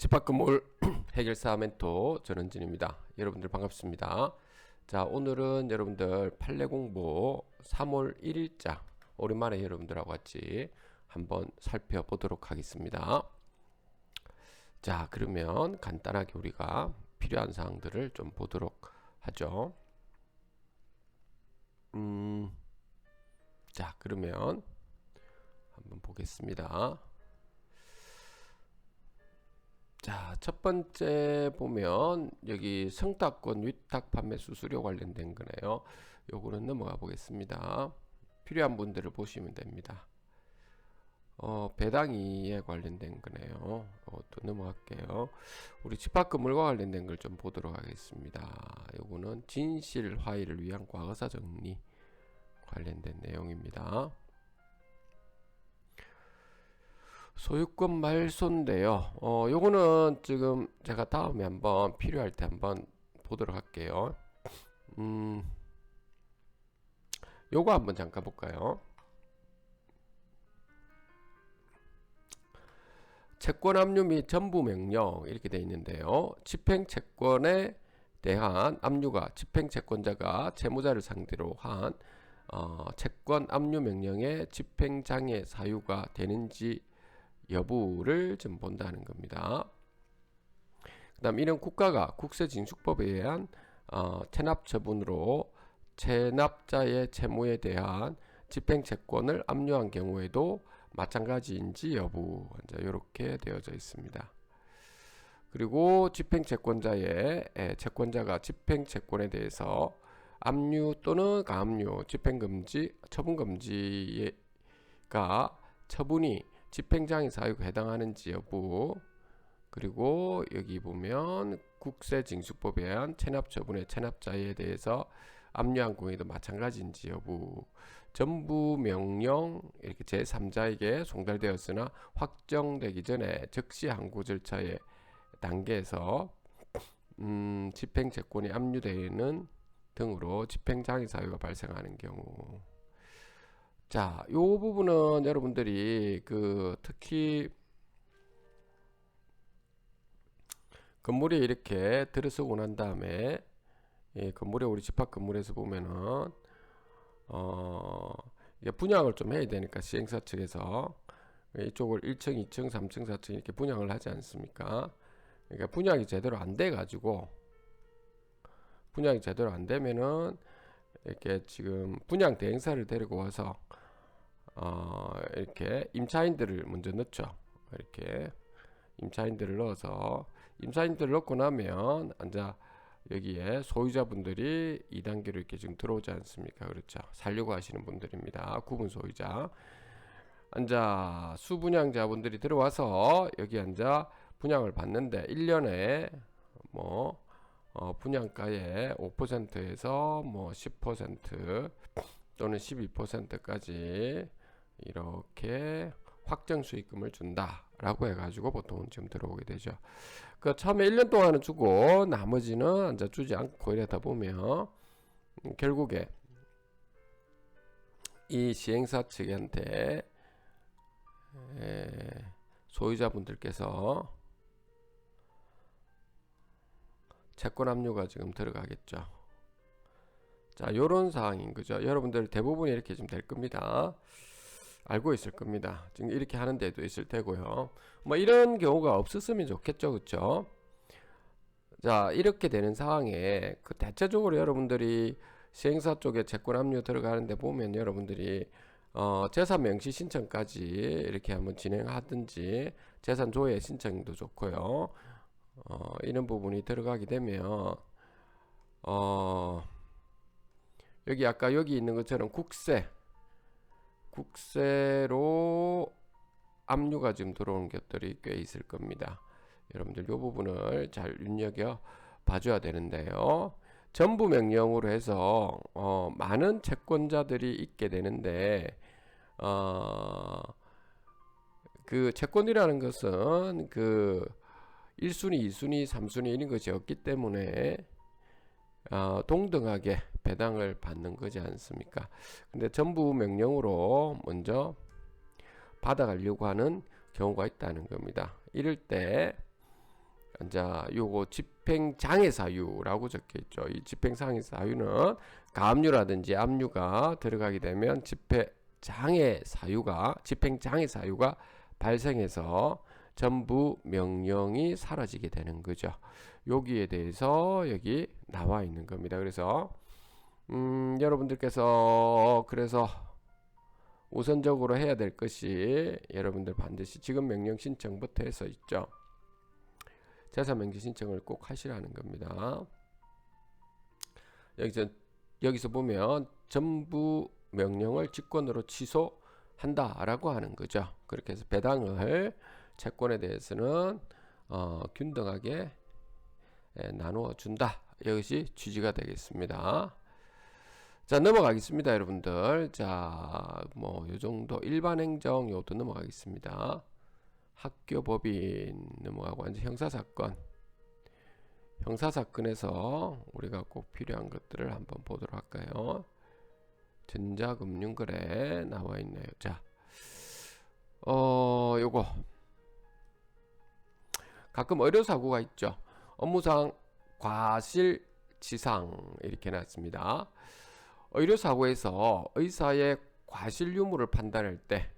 집합건물 해결사 멘토 전은진입니다. 여러분들 반갑습니다. 자, 오늘은 여러분들 판례 공부 3월 1일자 오랜만에 여러분들하고 같이 한번 살펴보도록 하겠습니다. 자, 그러면 간단하게 우리가 필요한 사항들을 좀 보도록 하죠. 자, 그러면 한번 보겠습니다. 자, 첫 번째 보면 여기 성탁권 위탁 판매 수수료 관련된 거네요. 요거는 넘어가 보겠습니다. 필요한 분들을 보시면 됩니다. 배당이에 관련된 거네요. 또 넘어갈게요. 우리 집합건물과 관련된 걸 좀 보도록 하겠습니다. 요거는 진실 화의를 위한 과거사 정리 관련된 내용입니다. 소유권 말소인데요. 요거는 지금 제가 다음에 한번 필요할 때 한번 보도록 할게요. 요거 한번 잠깐 볼까요? 채권 압류 및 전부 명령 이렇게 되어 있는데요. 집행채권에 대한 압류가 집행채권자가 채무자를 상대로 한 채권 압류 명령의 집행장애 사유가 되는지 여부를 좀 본다는 겁니다. 그 다음 이는 국가가 국세징수법에 의한 체납 처분으로 체납자의 채무에 대한 집행채권을 압류한 경우에도 마찬가지인지 여부 이렇게 되어져 있습니다. 그리고 집행채권자의 채권자가 집행채권에 대해서 압류 또는 가압류, 집행금지, 처분금지가 처분이 집행장애 사유가 해당하는지 여부, 그리고 여기 보면 국세징수법에 의한 체납처분의 체납자에 대해서 압류한 경우에도 마찬가지인지 여부, 전부명령 이렇게 제3자에게 송달되었으나 확정되기 전에 즉시 항고 절차의 단계에서 집행채권이 압류되는 등으로 집행장애 사유가 발생하는 경우. 자, 요 부분은 여러분들이 특히 건물에 이렇게 들어서고 난 다음에 건물에 우리 집합 건물에서 보면은 분양을 좀 해야 되니까 시행사 측에서 이쪽을 1층, 2층, 3층, 4층 이렇게 분양을 하지 않습니까? 그러니까 분양이 제대로 안 돼 가지고 분양이 제대로 안 되면은 이렇게 지금 분양 대행사를 데리고 와서 이렇게 임차인들을 먼저 넣죠. 이렇게 임차인들을 넣어서 임차인들을 넣고 나면 이제 여기에 소유자분들이 2단계로 이렇게 지금 들어오지 않습니까? 그렇죠. 살려고 하시는 분들입니다. 구분 소유자. 앉아 수분양자분들이 들어와서 여기 앉아 분양을 받는데 1년에 뭐 분양가의 5%에서 뭐 10% 또는 12%까지 이렇게 확정 수익금을 준다라고 해가지고 보통 지금 들어오게 되죠. 그 처음에 1년 동안은 주고 나머지는 이제 주지 않고 이러다 보면 결국에 이 시행사 측한테 소유자분들께서 채권 압류가 지금 들어가겠죠. 자, 요런 상황인 거죠. 여러분들 대부분 이렇게 좀 될 겁니다. 알고 있을 겁니다. 지금 이렇게 하는 데도 있을 테고요. 뭐 이런 경우가 없었으면 좋겠죠. 그쵸? 자, 이렇게 되는 상황에 대체적으로 여러분들이 시행사 쪽에 채권 압류 들어가는데 보면 여러분들이 재산 명시 신청까지 이렇게 한번 진행하든지 재산 조회 신청도 좋고요. 이런 부분이 들어가게 되면 여기 아까 여기 있는 것처럼 국세로 압류가 지금 들어오는 것들이 꽤 있을 겁니다. 여러분들 이 부분을 잘 눈여겨 봐줘야 되는데요. 전부 명령으로 해서 많은 채권자들이 있게 되는데 그 채권이라는 것은 1순위, 2순위, 3순위 이런 것이 없기 때문에 동등하게 배당을 받는 거지 않습니까? 근데 전부 명령으로 먼저 받아가려고 하는 경우가 있다는 겁니다. 이럴 때 자, 요거 집행장애 사유라고 적혀 있죠. 이 집행장애 사유는 가압류라든지 압류가 들어가게 되면 집행장애 사유가 발생해서 전부 명령이 사라지게 되는 거죠. 여기에 대해서 여기 나와 있는 겁니다. 그래서 여러분들께서 그래서 우선적으로 해야 될 것이 여러분들 반드시 지급 명령 신청부터 해서 있죠. 재산 명지 신청을 꼭 하시라는 겁니다. 여기서 보면 전부 명령을 직권으로 취소한다라고 하는 거죠. 그렇게 해서 배당을 채권에 대해서는 균등하게 나누어 준다. 이것이 취지가 되겠습니다. 자, 넘어가겠습니다, 여러분들. 자, 뭐 요 정도 일반 행정 요것도 넘어가겠습니다. 학교법인 넘어가고 이제 형사사건에서 우리가 꼭 필요한 것들을 한번 보도록 할까요? 전자금융거래 나와 있네요. 자, 요거 가끔 의료사고가 있죠. 업무상 과실치상 이렇게 놨습니다. 의료사고에서 의사의 과실 유무를 판단할 때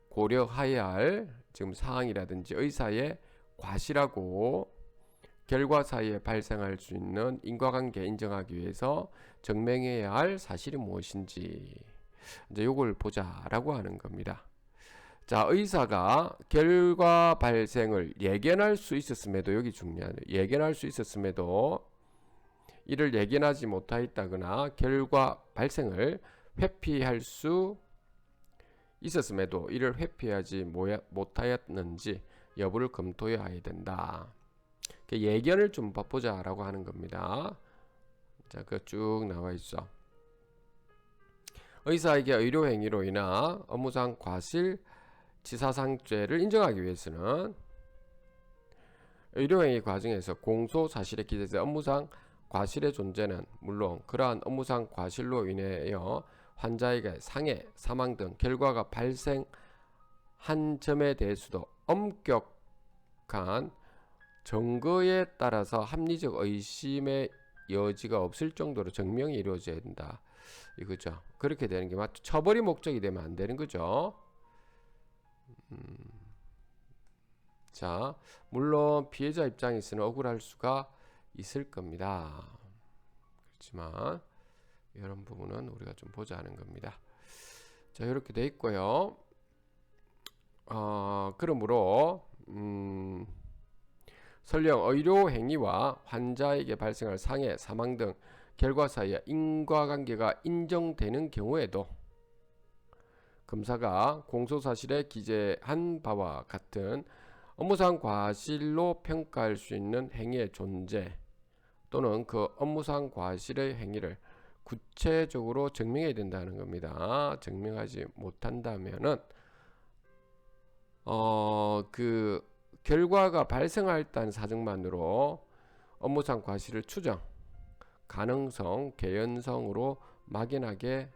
고려해야 할 지금 사항이라든지 의사의 과실하고 결과 사이에 발생할 수 있는 인과관계 인정하기 위해서 증명해야 할 사실이 무엇인지 이제 요걸 보자라고 하는 겁니다. 자, 의사가 결과 발생을 예견할 수 있었음에도 여기 중요하네요. 예견할 수 있었음에도 이를 예견하지 못하였다거나 결과 발생을 회피할 수 있었음에도 이를 회피하지 못하였는지 여부를 검토해야 된다. 예견을 좀 보자라고 하는 겁니다. 자, 그 쭉 나와 있어. 의사에게 의료행위로 인한 업무상 과실치사상죄를 인정하기 위해서는 의료행위 과정에서 공소사실에 기재된 업무상 과실의 존재는 물론 그러한 업무상 과실로 인하여 환자에게 상해, 사망 등 결과가 발생한 점에 대해서도 엄격한 증거에 따라서 합리적 의심의 여지가 없을 정도로 증명이 이루어져야 된다. 이거죠. 그렇게 되는 게 맞죠. 처벌이 목적이 되면 안 되는 거죠. 자, 물론 피해자 입장에서는 억울할 수가 있을 겁니다. 그렇지만 이런 부분은 우리가 좀 보자는 겁니다. 자, 이렇게 돼 있고요. 그러므로 설령 의료 행위와 환자에게 발생할 상해, 사망 등 결과 사이에 인과관계가 인정되는 경우에도 검사가 공소사실에 기재한 바와 같은 업무상 과실로 평가할 수 있는 행위의 존재 또는 그 업무상 과실의 행위를 구체적으로 증명해야 된다는 겁니다. 증명하지 못한다면은 그 결과가 발생했다는 사정만으로 업무상 과실을 추정, 가능성, 개연성으로 막연하게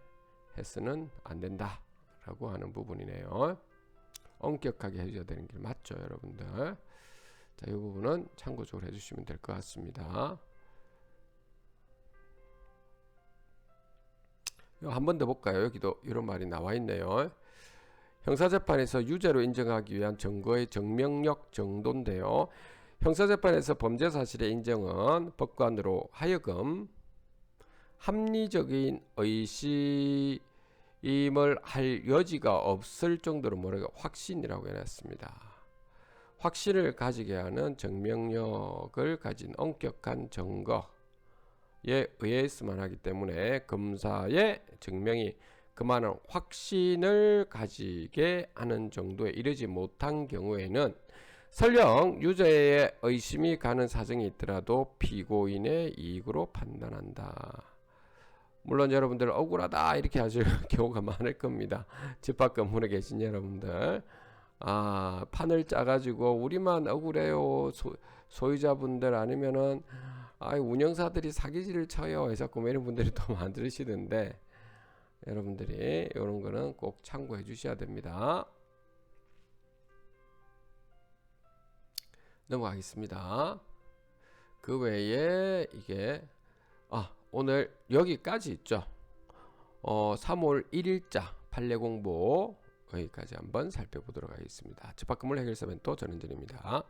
해서는 안 된다라고 하는 부분이네요. 엄격하게 해줘야 되는 게 맞죠, 여러분들. 자, 이 부분은 참고적으로 해주시면 될 것 같습니다. 한 번 더 볼까요? 여기도 이런 말이 나와 있네요. 형사재판에서 유죄로 인정하기 위한 증거의 증명력 정도인데요. 형사재판에서 범죄 사실의 인정은 법관으로 하여금 합리적인 의심을 할 여지가 없을 정도로 뭐라고 확신이라고 해놨습니다. 확신을 가지게 하는 증명력을 가진 엄격한 증거에 의해서만 하기 때문에 검사의 증명이 그만한 확신을 가지게 하는 정도에 이르지 못한 경우에는 설령 유죄의 의심이 가는 사정이 있더라도 피고인의 이익으로 판단한다. 물론 여러분들 억울하다 이렇게 하실 경우가 많을 겁니다. 집 밖 건물에 계신 여러분들, 판을 짜가지고 우리만 억울해요, 소유자분들 아니면은 운영사들이 사기질을 쳐요 해서 이런 분들이 더 많으시던데, 여러분들이 이런 거는 꼭 참고해 주셔야 됩니다. 넘어가겠습니다. 그 외에 이게 오늘 여기까지 있죠. 3월 1일자 판례 공부 여기까지 한번 살펴보도록 하겠습니다. 집합금을 해결사 멘토 전은진입니다.